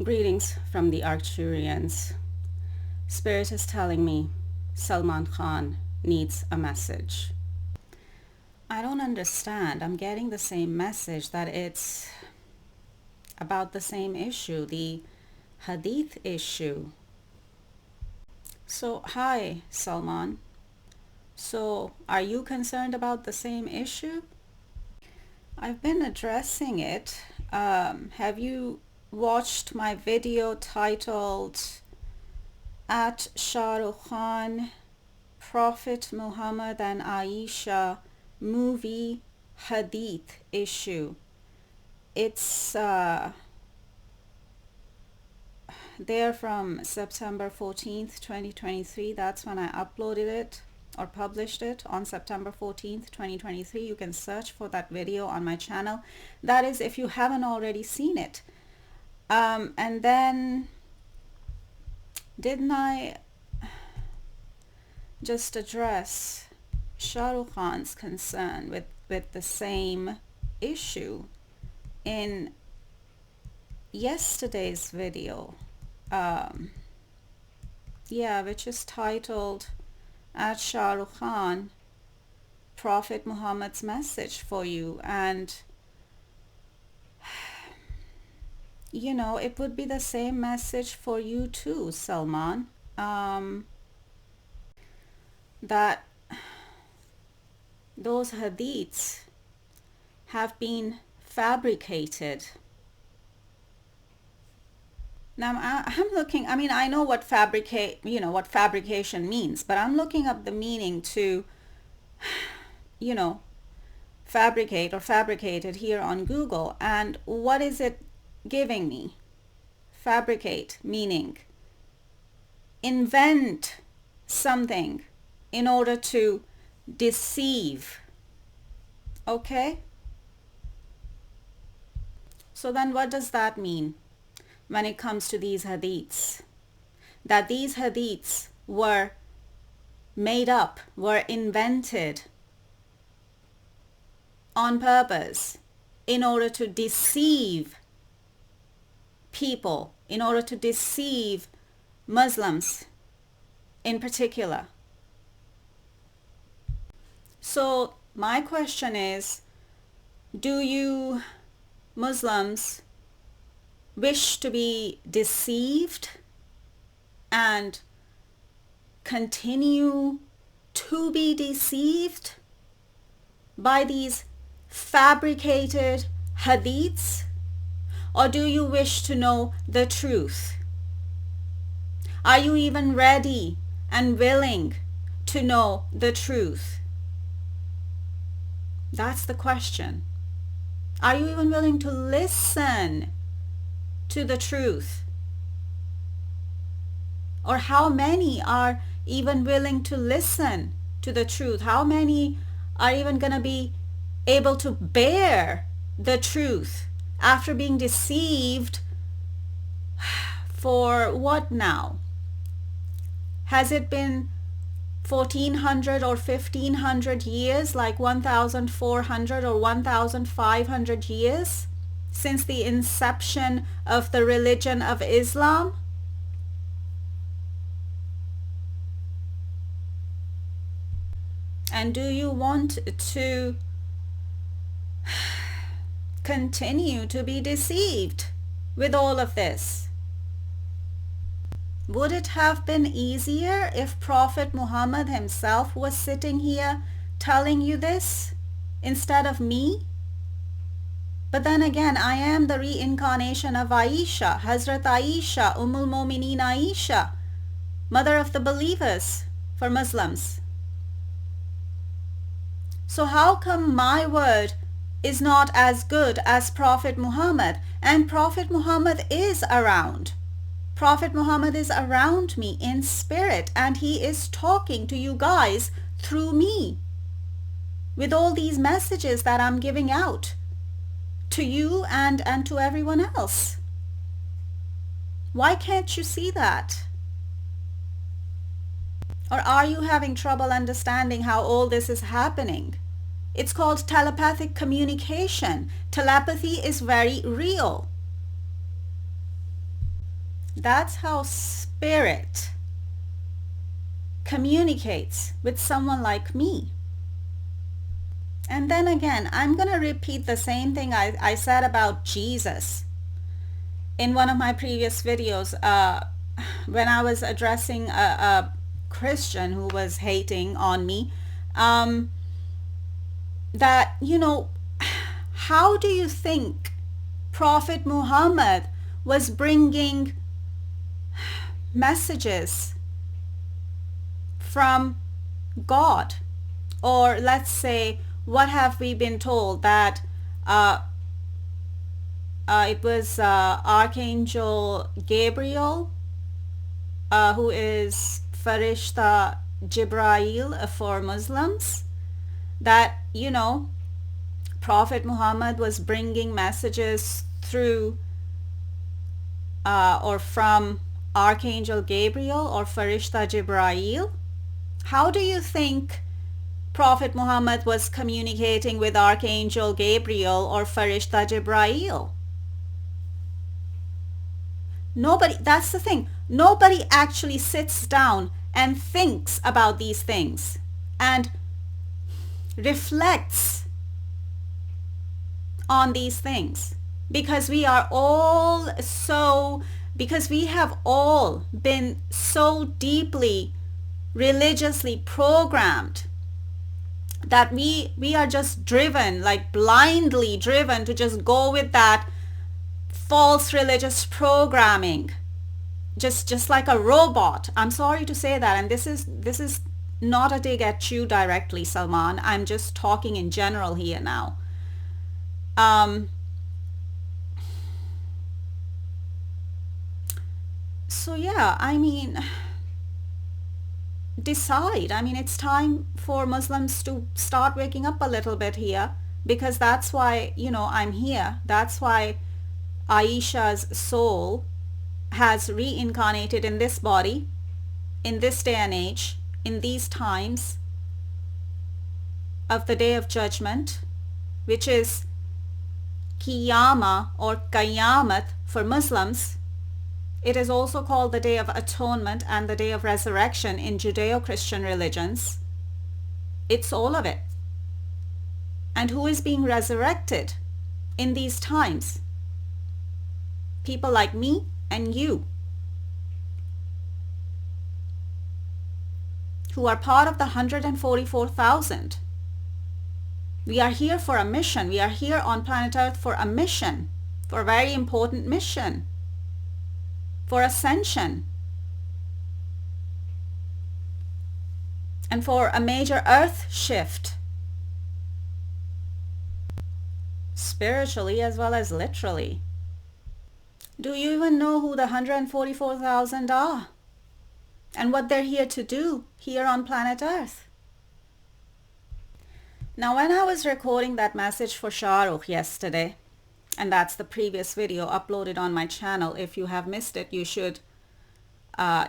Greetings from the Arcturians. Spirit is telling me Salman Khan needs a message. I don't understand. I'm getting the same message that it's about the same issue, the Hadith issue. So, hi, Salman. So, are you concerned about the same issue? I've been addressing it. Have you watched my video titled At Shah Rukh Khan, Prophet Muhammad and Aisha movie Hadith issue? It's there from September 14th, 2023. That's when I uploaded it or published it on September 14th, 2023. You can search for that video on my channel. That is if you haven't already seen it. And then didn't I just address Shah Rukh Khan's concern with the same issue in yesterday's video? Which is titled At Shah Rukh Khan, Prophet Muhammad's message for you. And you know, it would be the same message for you too, Salman. That those hadiths have been fabricated. Now I'm looking, I know what fabrication means, but I'm looking up the meaning to, fabricate or fabricated here on Google. And what is it giving me? Fabricate meaning invent something in order to deceive. Okay? So then what does that mean when it comes to these hadiths? That these hadiths were made up, were invented on purpose in order to deceive people, in order to deceive Muslims in particular. So my question is, do you Muslims wish to be deceived and continue to be deceived by these fabricated hadiths? Or do you wish to know the truth? Are you even ready and willing to know the truth? That's the question. Are you even willing to listen to the truth? Or how many are even willing to listen to the truth? How many are even going to be able to bear the truth after being deceived for what now? Has it been 1400 or 1500 years, like 1400 or 1500 years since the inception of the religion of Islam? And do you want to continue to be deceived with all of this? Would it have been easier if Prophet Muhammad himself was sitting here telling you this instead of me? But then again, I am the reincarnation of Aisha, Hazrat Aisha, Ummul Mumineen Aisha, mother of the believers for Muslims. So how come my word is not as good as Prophet Muhammad? And Prophet Muhammad is around. Prophet Muhammad is around me in spirit, and he is talking to you guys through me with all these messages that I'm giving out to you and to everyone else. Why can't you see that? Or are you having trouble understanding how all this is happening? It's called telepathic communication. Telepathy is very real. That's how spirit communicates with someone like me. And then again, I'm going to repeat the same thing I said about Jesus in one of my previous videos when I was addressing a Christian who was hating on me, that, how do you think Prophet Muhammad was bringing messages from God? Or let's say, what have we been told? That it was Archangel Gabriel, who is Farishta Jibrail for Muslims, that, Prophet Muhammad was bringing messages through or from Archangel Gabriel or Farishta Jibrail. How do you think Prophet Muhammad was communicating with Archangel Gabriel or Farishta Jibrail? Nobody, that's the thing. Nobody actually sits down and thinks about these things and reflects on these things, because we have all been so deeply religiously programmed that we are just driven, like blindly driven, to just go with that false religious programming, just like a robot. I'm sorry to say that, and this is not a dig at you directly, Salman. I'm just talking in general here now. So yeah, I mean, decide. I mean, it's time for Muslims to start waking up a little bit here, because that's why, I'm here. That's why Aisha's soul has reincarnated in this body, in this day and age, in these times of the Day of Judgment, which is Qiyamah or Qayamat for Muslims. It is also called the Day of Atonement and the Day of Resurrection in Judeo-Christian religions. It's all of it. And who is being resurrected in these times? People like me and you, who are part of the 144,000. We are here for a mission. We are here on planet Earth for a mission, for a very important mission, for ascension, and for a major earth shift, spiritually as well as literally. Do you even know who the 144,000 are and what they're here to do here on planet Earth? Now, when I was recording that message for Shah Rukh yesterday, and that's the previous video uploaded on my channel. If you have missed it, you should, have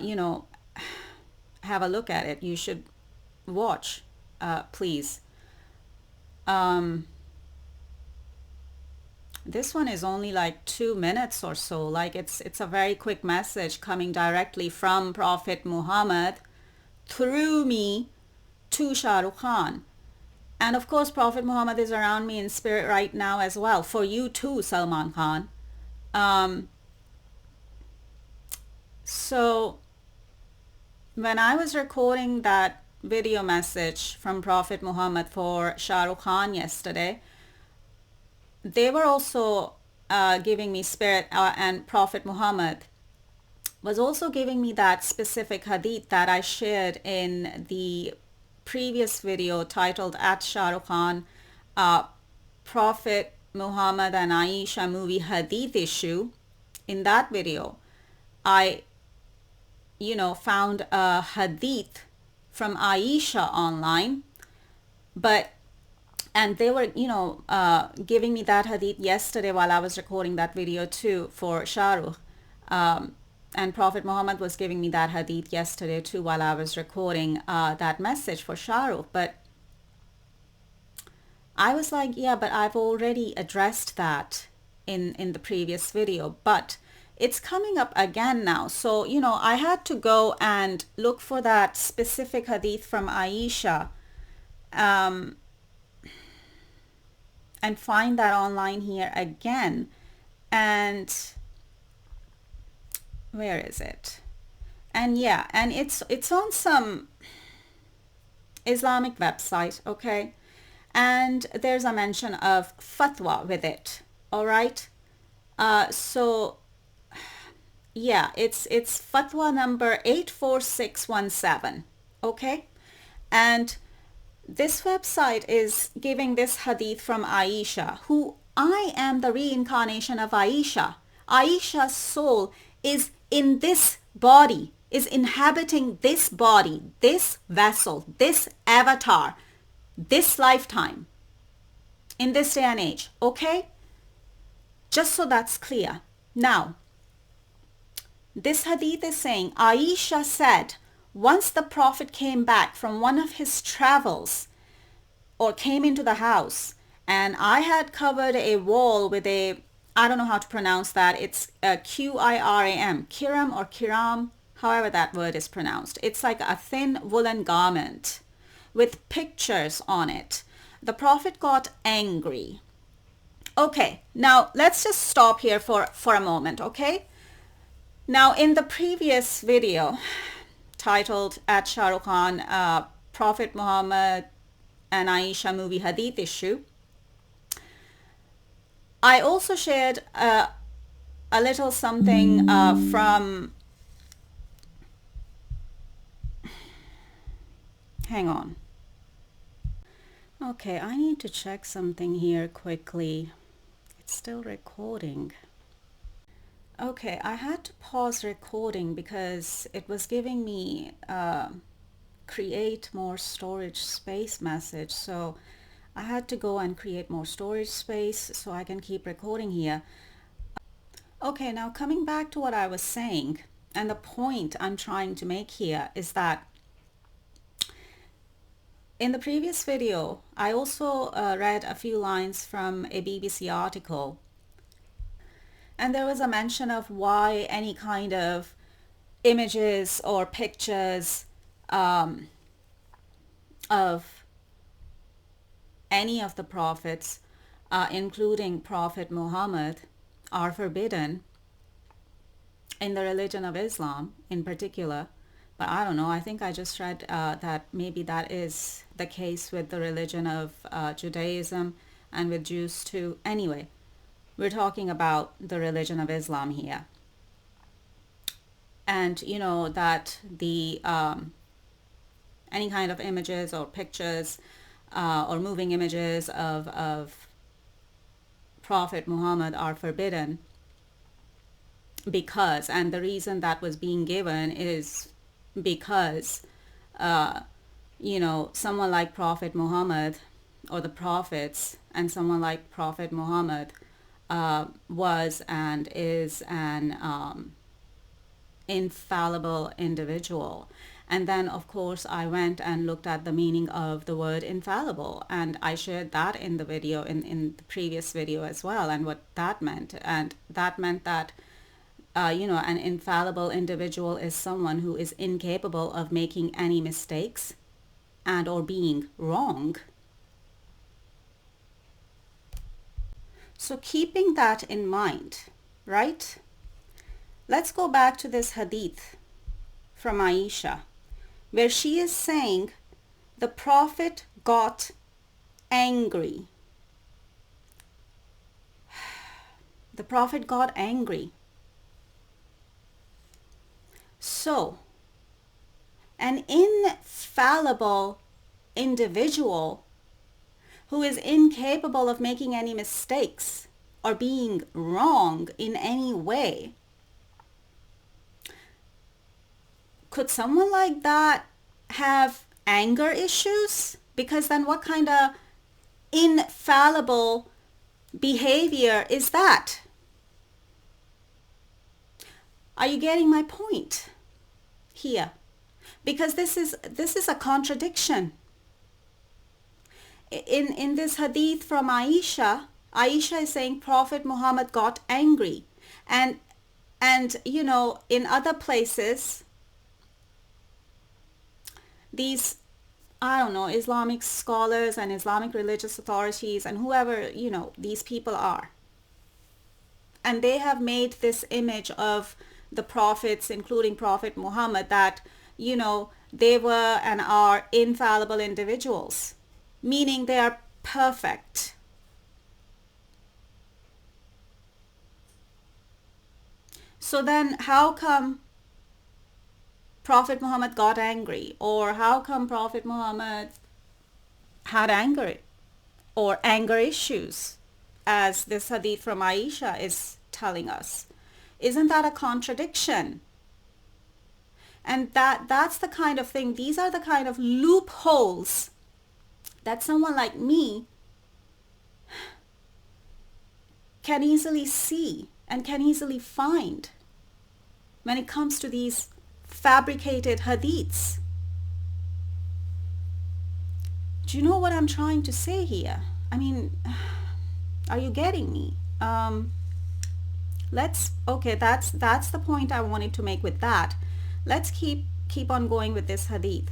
a look at it. You should watch, please. This one is only like 2 minutes or so. Like it's a very quick message coming directly from Prophet Muhammad through me to Shah Rukh Khan. And of course, Prophet Muhammad is around me in spirit right now as well. For you too, Salman Khan. So when I was recording that video message from Prophet Muhammad for Shah Rukh Khan yesterday, they were also giving me spirit, and Prophet Muhammad was also giving me that specific hadith that I shared in the previous video titled At Shah Rukh Khan, Prophet Muhammad and Aisha movie hadith issue. In that video, I, found a hadith from Aisha online, and they were, giving me that hadith yesterday while I was recording that video too for Shah Rukh. And Prophet Muhammad was giving me that hadith yesterday too while I was recording that message for Shah Rukh. But I was like, yeah, but I've already addressed that in the previous video. But it's coming up again now. So, I had to go and look for that specific hadith from Aisha, and find that online here again. And where is it? And yeah, and it's on some Islamic website, okay? And there's a mention of fatwa with it, all right? So yeah, it's fatwa number 84617, okay? And this website is giving this hadith from Aisha, who I am the reincarnation of Aisha. Aisha's soul is in this body, is inhabiting this body, this vessel, this avatar, this lifetime, in this day and age, okay? Just so that's clear. Now, this hadith is saying, Aisha said, once the Prophet came back from one of his travels, or came into the house, and I had covered a wall with a, I don't know how to pronounce that, it's a Qiram, Kiram or Kiram, however that word is pronounced. It's like a thin woolen garment with pictures on it. The Prophet got angry. Okay, now let's just stop here for a moment, okay? Now, in the previous video titled at Shah Rukh Khan, Prophet Muhammad and Aisha movie hadith issue, I also shared a little something from, hang on. Okay, I need to check something here quickly. It's still recording. Okay, I had to pause recording because it was giving me create more storage space message. So I had to go and create more storage space so I can keep recording here. Okay, now coming back to what I was saying, and the point I'm trying to make here is that in the previous video, I also read a few lines from a BBC article, and there was a mention of why any kind of images or pictures of any of the prophets, including Prophet Muhammad, are forbidden in the religion of Islam in particular. But I don't know, I think I just read that maybe that is the case with the religion of Judaism and with Jews too. Anyway, we're talking about the religion of Islam here. And that the any kind of images or pictures or moving images of Prophet Muhammad are forbidden because, and the reason that was being given is because someone like Prophet Muhammad, or the prophets, and someone like Prophet Muhammad was and is an infallible individual. And then of course I went and looked at the meaning of the word infallible, and I shared that in the video, in the previous video as well, and what that meant. And that meant that an infallible individual is someone who is incapable of making any mistakes and or being wrong. So keeping that in mind, right? Let's go back to this hadith from Aisha, where she is saying the Prophet got angry. The Prophet got angry. So, an infallible individual who is incapable of making any mistakes or being wrong in any way, could someone like that have anger issues? Because then what kind of infallible behavior is that? Are you getting my point here? Because this is a contradiction. In this hadith from Aisha is saying Prophet Muhammad got angry. And And, in other places, these, I don't know, Islamic scholars and Islamic religious authorities and whoever, these people are. And they have made this image of the prophets, including Prophet Muhammad, that, they were and are infallible individuals, meaning they are perfect. So then how come Prophet Muhammad got angry? Or how come Prophet Muhammad had anger or anger issues, as this hadith from Aisha is telling us? Isn't that a contradiction? And that's the kind of thing, these are the kind of loopholes that someone like me can easily see and can easily find when it comes to these fabricated hadiths. Do you know what I'm trying to say here? I mean, are you getting me? That's the point I wanted to make with that. Let's keep on going with this hadith.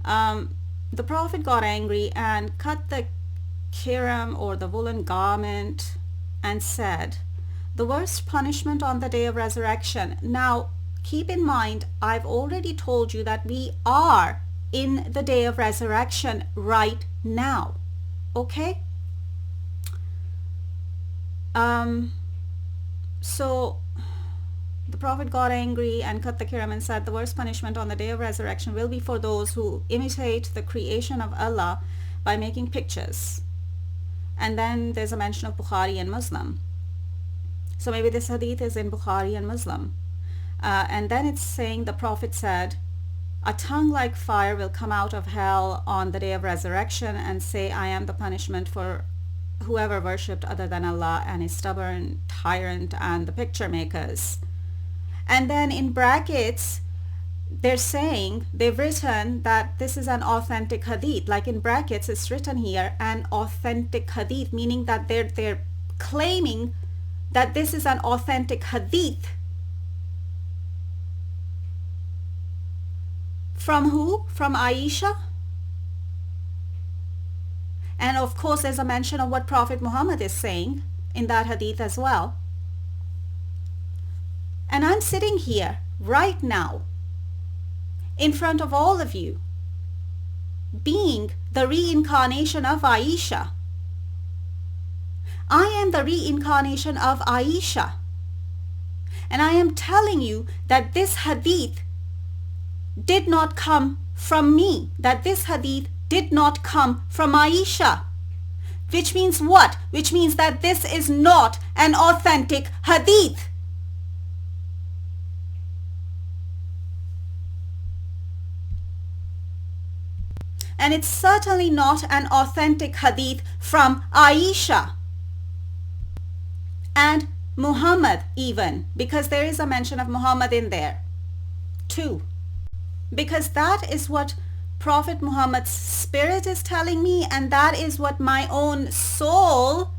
The Prophet got angry and cut the kiram, or the woolen garment, and said, the worst punishment on the day of resurrection. Now, keep in mind, I've already told you that we are in the day of resurrection right now. Okay? So the Prophet got angry and cut the kiram and said, the worst punishment on the day of resurrection will be for those who imitate the creation of Allah by making pictures. And then there's a mention of Bukhari and Muslim. So maybe this hadith is in Bukhari and Muslim. And then it's saying, the Prophet said, a tongue like fire will come out of hell on the day of resurrection and say, I am the punishment for whoever worshipped other than Allah and his stubborn tyrant and the picture makers. And then in brackets, they've written that this is an authentic hadith. Like in brackets, it's written here, an authentic hadith, meaning that they're claiming that this is an authentic hadith. From who? From Aisha? And of course, there's a mention of what Prophet Muhammad is saying in that hadith as well. And I'm sitting here right now in front of all of you, being the reincarnation of Aisha. I am the reincarnation of Aisha. And I am telling you that this hadith did not come from me, that this hadith did not come from Aisha. Which means what? Which means that this is not an authentic hadith. And it's certainly not an authentic hadith from Aisha and Muhammad even, because there is a mention of Muhammad in there too. Because that is what Prophet Muhammad's spirit is telling me, and that is what my own soul,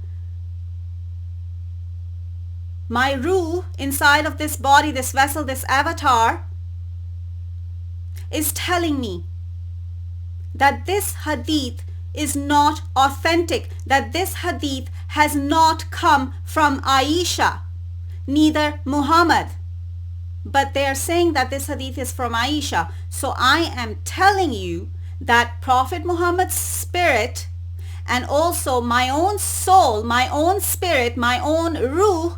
my ruh inside of this body, this vessel, this avatar, is telling me. That this hadith is not authentic, that this hadith has not come from Aisha, neither Muhammad. But they are saying that this hadith is from Aisha. So I am telling you that Prophet Muhammad's spirit and also my own soul, my own spirit, my own ruh,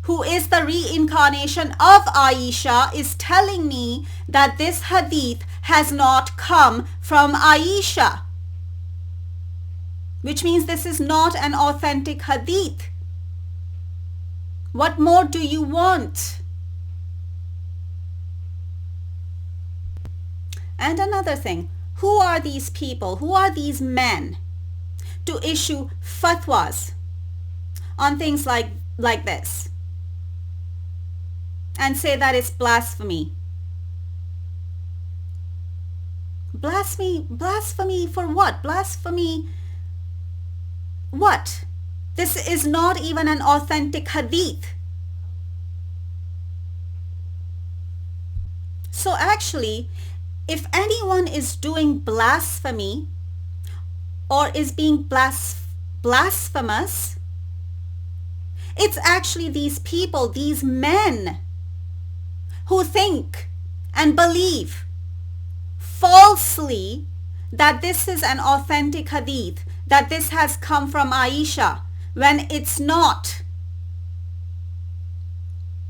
who is the reincarnation of Aisha, is telling me that this hadith has not come from Aisha. Which means this is not an authentic hadith. What more do you want? And another thing, who are these people, who are these men to issue fatwas on things like this and say that it's blasphemy? Blasphemy for what? Blasphemy what? This is not even an authentic hadith. So actually, if anyone is doing blasphemy or is being blasphemous, it's actually these people, these men who think and believe falsely that this is an authentic hadith, that this has come from Aisha, when it's not.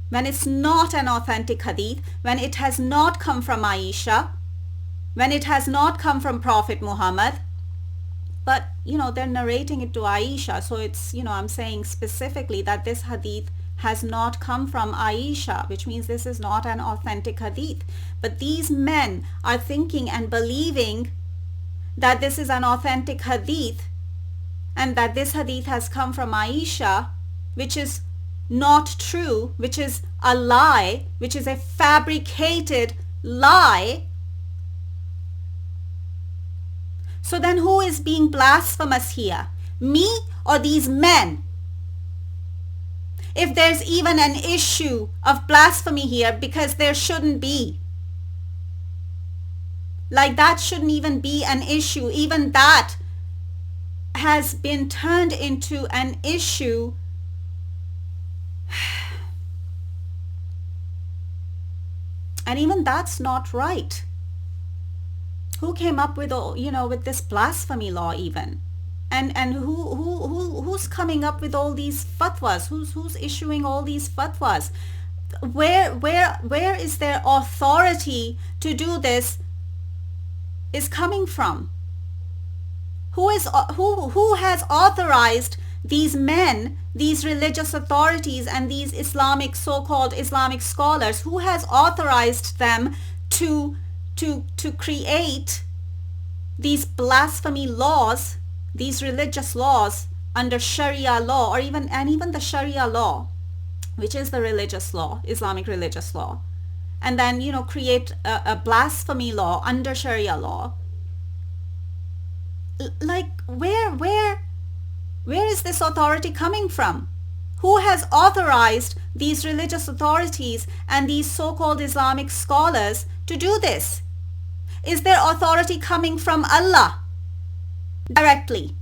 When it's not an authentic hadith, when it has not come from Aisha, when it has not come from Prophet Muhammad, but they're narrating it to Aisha, so it's I'm saying specifically that this hadith has not come from Aisha, which means this is not an authentic hadith. But these men are thinking and believing that this is an authentic hadith and that this hadith has come from Aisha, which is not true, which is a lie, which is a fabricated lie. So then who is being blasphemous here? Me or these men? If there's even an issue of blasphemy here, because there shouldn't be. Like, that shouldn't even be an issue. Even that has been turned into an issue. And even that's not right. Who came up with with this blasphemy law even? And who's coming up with all these fatwas? Who's issuing all these fatwas? Where is their authority to do this is coming from? Who has authorized these men, these religious authorities, and these so-called Islamic scholars? Who has authorized them to create these blasphemy laws, these religious laws under Sharia law, or even the Sharia law, which is the religious law, Islamic religious law, and then create a blasphemy law under Sharia law? Like, where is this authority coming from? Who has authorized these religious authorities and these so-called Islamic scholars to do this? Is their authority coming from Allah directly?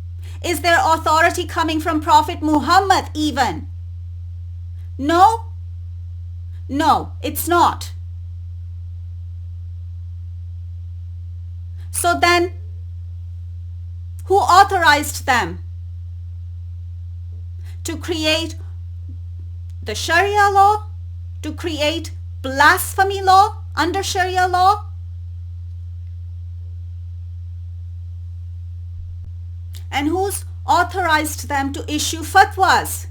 Is their authority coming from Prophet Muhammad even? No, it's not. So then, who authorized them to create the Sharia law, to create blasphemy law under Sharia law? And who's authorized them to issue fatwas?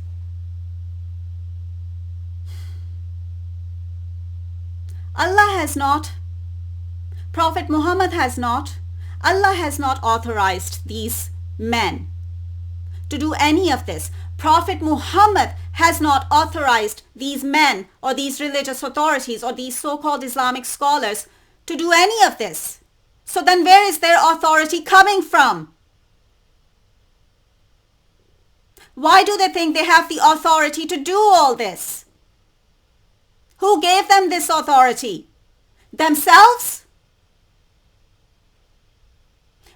Allah has not. Prophet Muhammad has not. Allah has not authorized these men to do any of this. Prophet Muhammad has not authorized these men or these religious authorities or these so-called Islamic scholars to do any of this. So then where is their authority coming from? Why do they think they have the authority to do all this? Who gave them this authority? Themselves?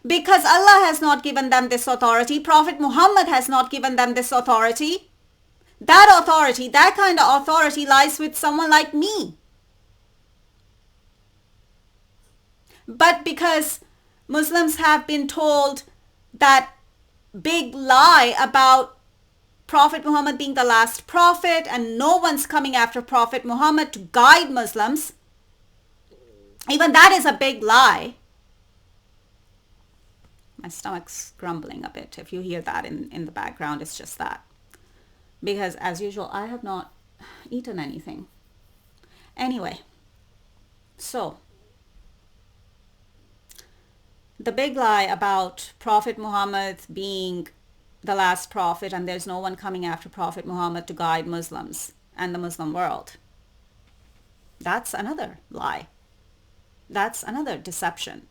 Because Allah has not given them this authority. Prophet Muhammad has not given them this authority. That authority, that kind of authority lies with someone like me. But because Muslims have been told that big lie about Prophet Muhammad being the last prophet and no one's coming after Prophet Muhammad to guide Muslims, even that is a big lie. My stomach's grumbling a bit. If you hear that in the background, it's just that. Because as usual, I have not eaten anything. Anyway, so the big lie about Prophet Muhammad being the last prophet and there's no one coming after Prophet Muhammad to guide Muslims and the Muslim world. That's another lie. That's another deception.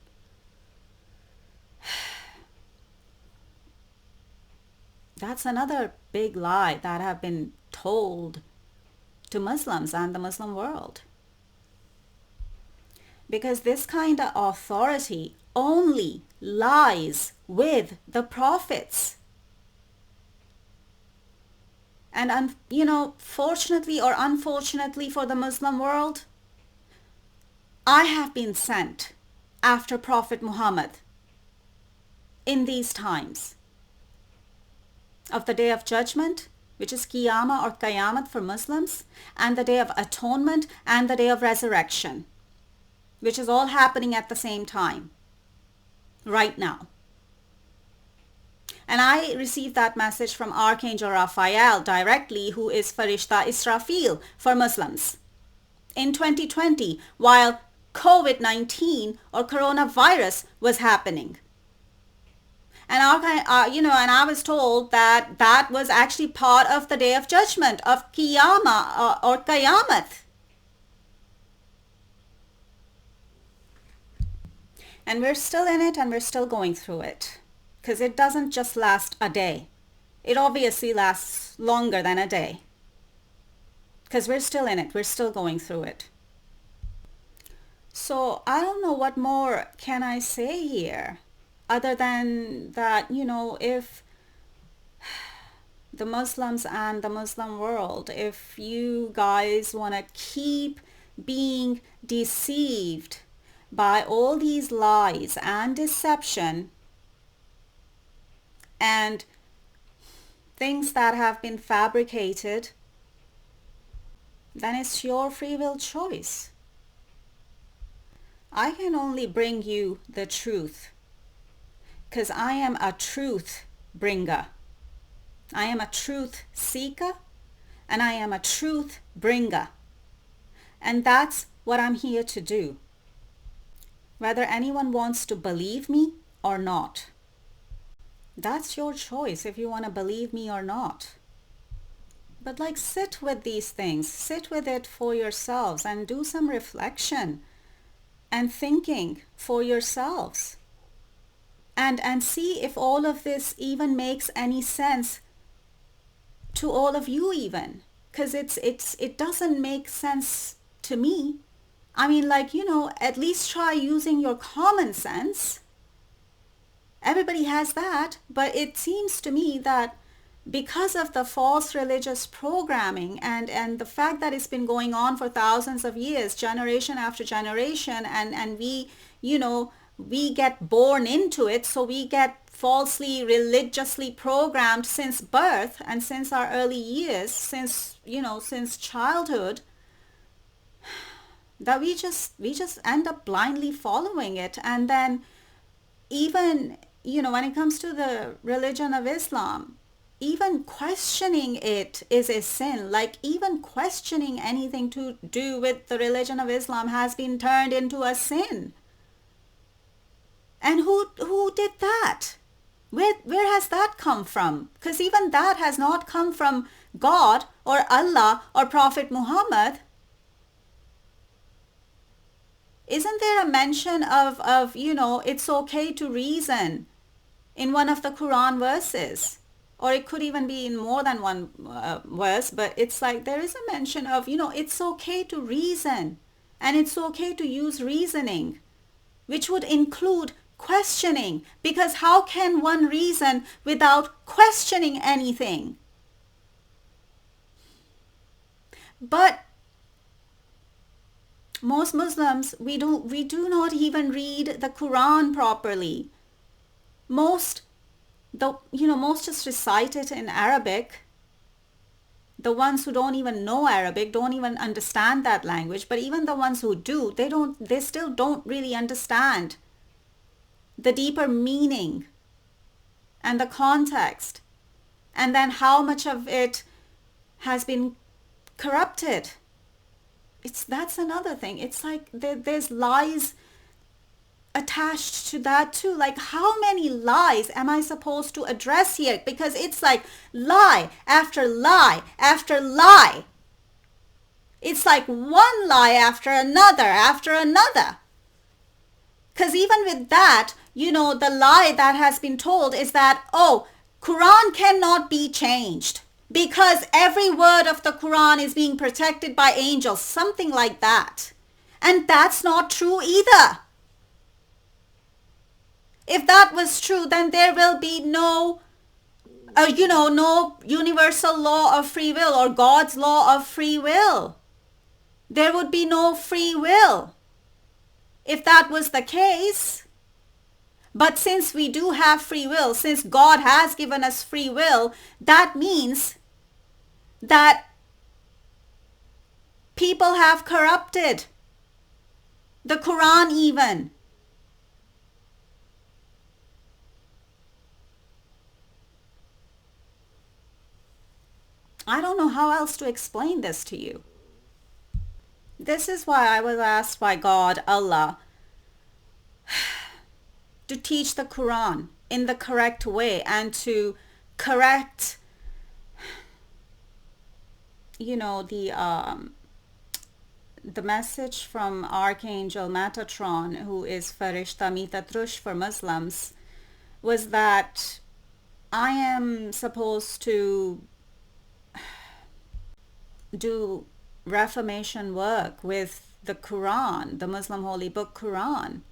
That's another big lie that have been told to Muslims and the Muslim world. because this kind of authority only lies with the prophets. And fortunately or unfortunately for the Muslim world, I have been sent after Prophet Muhammad in these times of the Day of Judgment, which is Qiyamah or Qayamat for Muslims, and the Day of Atonement and the Day of Resurrection, which is all happening at the same time right now. And I received that message from Archangel Raphael directly, who is Farishta Israfil for Muslims, in 2020, while COVID-19 or coronavirus was happening. And I was told that that was actually part of the Day of Judgment, of Qiyamah or Qayamat. And we're still in it, and we're still going through it, because it doesn't just last a day. It obviously lasts longer than a day, because we're still in it. We're still going through it. So I don't know what more can I say here, other than that, if the Muslims and the Muslim world, if you guys want to keep being deceived by all these lies and deception and things that have been fabricated, then it's your free will choice. I can only bring you the truth, because I am a truth bringer. I am a truth seeker, and I am a truth bringer. And that's what I'm here to do, whether anyone wants to believe me or not. That's your choice, if you want to believe me or not. But sit with these things, sit with it for yourselves, and do some reflection and thinking for yourselves. And see if all of this even makes any sense to all of you even. Because it doesn't make sense to me. I mean, at least try using your common sense. Everybody has that, but it seems to me that because of the false religious programming and the fact that it's been going on for thousands of years, generation after generation, and we get born into it, so we get falsely religiously programmed since birth and since our early years, since childhood, that we just end up blindly following it. And then even when it comes to the religion of Islam, even questioning it is a sin. Even questioning anything to do with the religion of Islam has been turned into a sin. And who did that? Where has that come from? Because even that has not come from God or Allah or Prophet Muhammad. Isn't there a mention of it's okay to reason in one of the Quran verses? Or it could even be in more than one verse, but it's there is a mention of, it's okay to reason, and it's okay to use reasoning, which would include questioning, because how can one reason without questioning anything? But most Muslims, we do not even read the Quran properly. Most just recite it in Arabic. The ones who don't even know Arabic don't even understand that language. But even the ones who do, they still don't really understand the deeper meaning and the context. And then how much of it has been corrupted. That's another thing. It's there's lies attached to that too. How many lies am I supposed to address here? Because it's lie after lie after lie. It's one lie after another. Because even with that, the lie that has been told is that, Quran cannot be changed because every word of the Quran is being protected by angels, something like that. And that's not true either. If that was true, then there will be no universal law of free will or God's law of free will. There would be no free will if that was the case. But since we do have free will, since God has given us free will, that means that people have corrupted the Quran even. I don't know how else to explain this to you. This is why I was asked by God, Allah, to teach the Quran in the correct way and to correct, the message from Archangel Metatron, who is Farishta Mitatrush for Muslims, was that I am supposed to do reformation work with the Quran, the Muslim holy book Quran,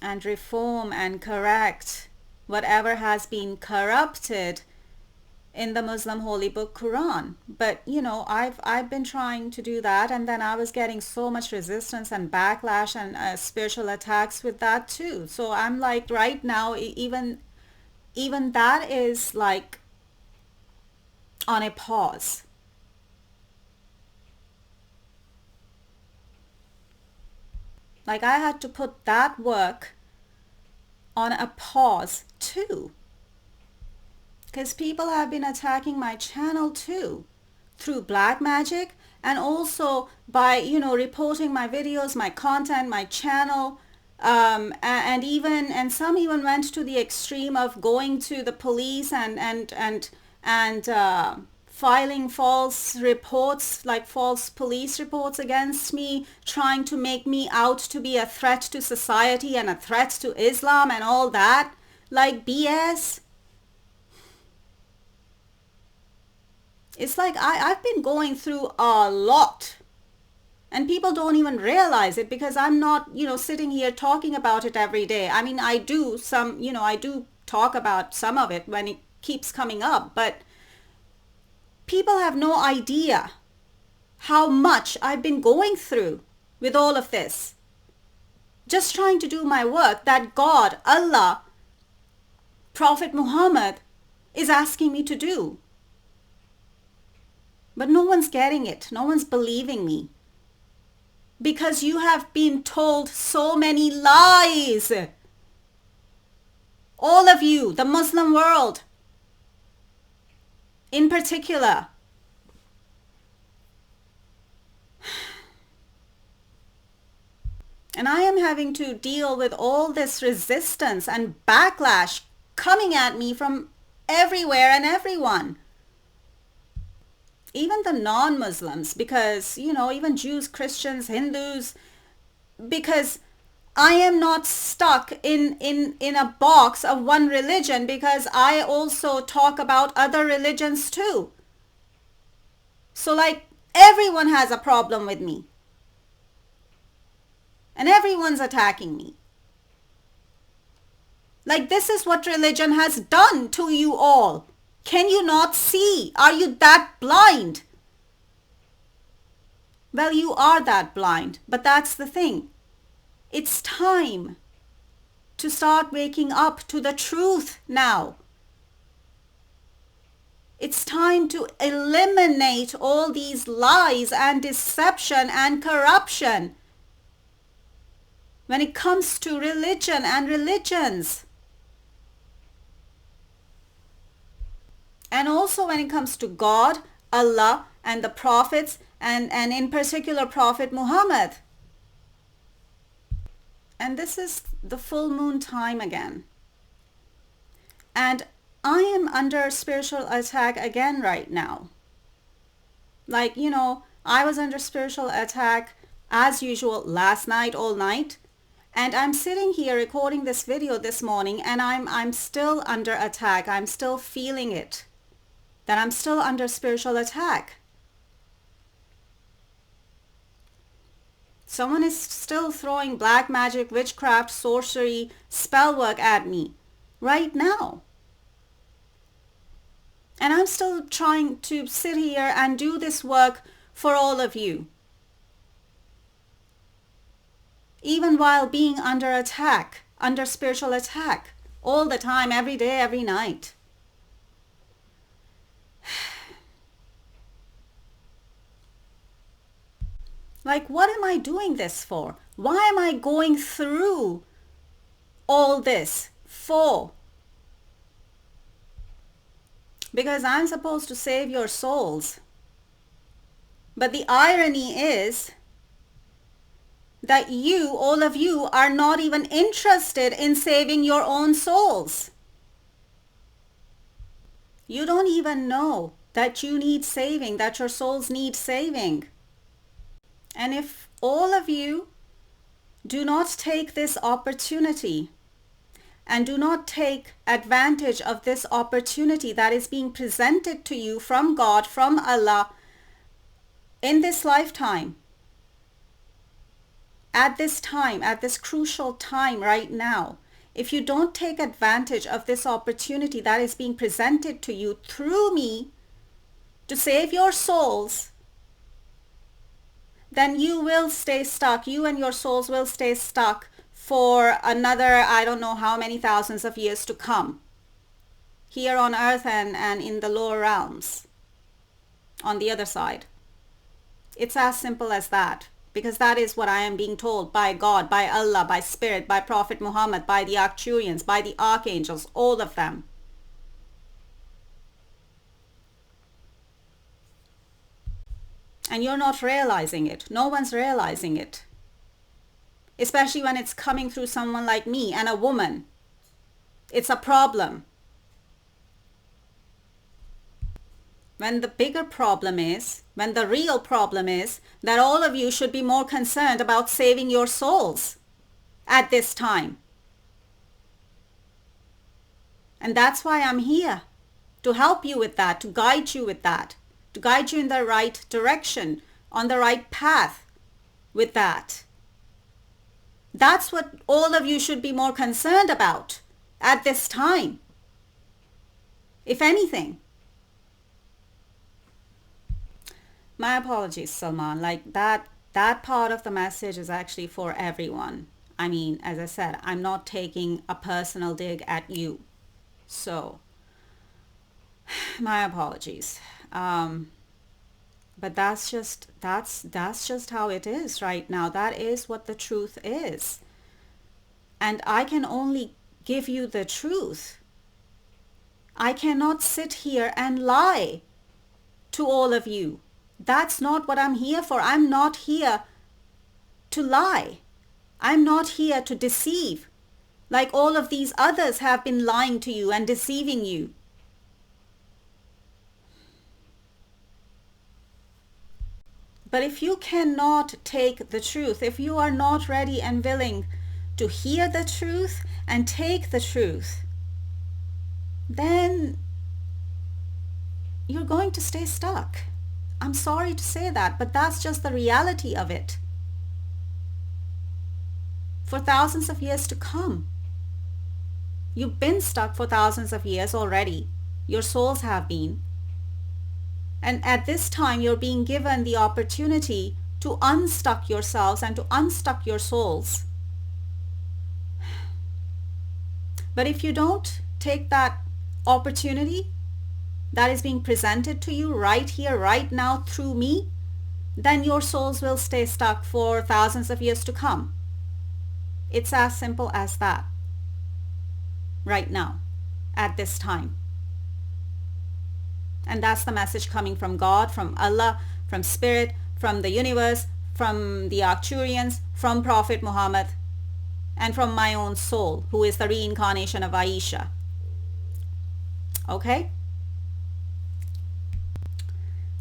and reform and correct whatever has been corrupted in the Muslim holy book Quran. But I've been trying to do that, and then I was getting so much resistance and backlash and spiritual attacks with that too. So I'm like, right now, even that is like on a pause. Like, I had to put that work on a pause too, because people have been attacking my channel too through black magic, and also by reporting my videos, my content, my channel, and some even went to the extreme of going to the police and filing false reports, like false police reports against me, trying to make me out to be a threat to society and a threat to Islam and all that. Like BS. It's like I've been going through a lot. And people don't even realize it because I'm not, sitting here talking about it every day. I mean, I do talk about some of it when it keeps coming up, but people have no idea how much I've been going through with all of this. Just trying to do my work that God, Allah, Prophet Muhammad is asking me to do. But no one's getting it. No one's believing me. Because you have been told so many lies. All of you, the Muslim world in particular. And I am having to deal with all this resistance and backlash coming at me from everywhere and everyone. Even the non-Muslims, because, even Jews, Christians, Hindus, because I am not stuck in a box of one religion, because I also talk about other religions too. So like everyone has a problem with me. And everyone's attacking me. Like, this is what religion has done to you all. Can you not see? Are you that blind? Well, you are that blind, but that's the thing. It's time to start waking up to the truth now. It's time to eliminate all these lies and deception and corruption when it comes to religion and religions. And also when it comes to God, Allah, and the prophets, and in particular Prophet Muhammad. And this is the full moon time again. And I am under spiritual attack again right now. Like, I was under spiritual attack as usual last night, all night. And I'm sitting here recording this video this morning, and I'm still under attack. I'm still feeling it. That I'm still under spiritual attack. Someone is still throwing black magic, witchcraft, sorcery, spell work at me right now. And I'm still trying to sit here and do this work for all of you, even while being under attack, under spiritual attack, all the time, every day, every night. Like, what am I doing this for? Why am I going through all this for? Because I'm supposed to save your souls. But the irony is that you, all of you, are not even interested in saving your own souls. You don't even know that you need saving, that your souls need saving. And if all of you do not take this opportunity and do not take advantage of this opportunity that is being presented to you from God, from Allah, in this lifetime, at this time, at this crucial time right now, if you don't take advantage of this opportunity that is being presented to you through me to save your souls, then you will stay stuck. You and your souls will stay stuck for another, I don't know how many thousands of years to come, here on earth and in the lower realms, on the other side. It's as simple as that, because that is what I am being told by God, by Allah, by Spirit, by Prophet Muhammad, by the Arcturians, by the Archangels, all of them. And you're not realizing it. No one's realizing it. Especially when it's coming through someone like me and a woman. It's a problem. When the bigger problem is, when the real problem is that all of you should be more concerned about saving your souls at this time. And that's why I'm here, to help you with that, to guide you with that, to guide you in the right direction, on the right path with that. That's what all of you should be more concerned about at this time, if anything. My apologies, Salman. Like that part of the message is actually for everyone. I mean, as I said, I'm not taking a personal dig at you. So, my apologies. But that's just how it is right now. That is what the truth is. And I can only give you the truth. I cannot sit here and lie to all of you. That's not what I'm here for. I'm not here to lie. I'm not here to deceive, like all of these others have been lying to you and deceiving you. But if you cannot take the truth, if you are not ready and willing to hear the truth and take the truth, then you're going to stay stuck. I'm sorry to say that, but that's just the reality of it. For thousands of years to come. You've been stuck for thousands of years already. Your souls have been. And at this time, you're being given the opportunity to unstuck yourselves and to unstuck your souls. But if you don't take that opportunity that is being presented to you right here, right now through me, then your souls will stay stuck for thousands of years to come. It's as simple as that. Right now, at this time. And that's the message coming from God, from Allah, from Spirit, from the universe, from the Arcturians, from Prophet Muhammad, and from my own soul, who is the reincarnation of Aisha. Okay?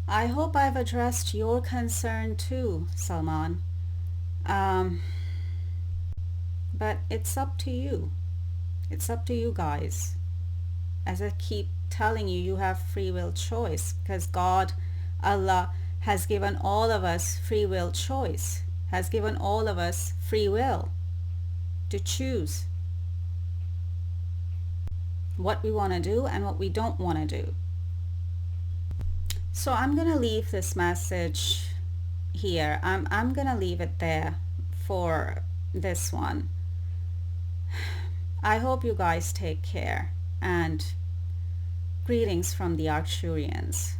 I hope I've addressed your concern too, Salman. But it's up to you. It's up to you guys. As I keep telling you, you have free will choice, because God, Allah, has given all of us free will choice, has given all of us free will to choose what we want to do and what we don't want to do. So I'm going to leave this message here. I'm going to leave it there for this one. I hope you guys take care, and greetings from the Arcturians.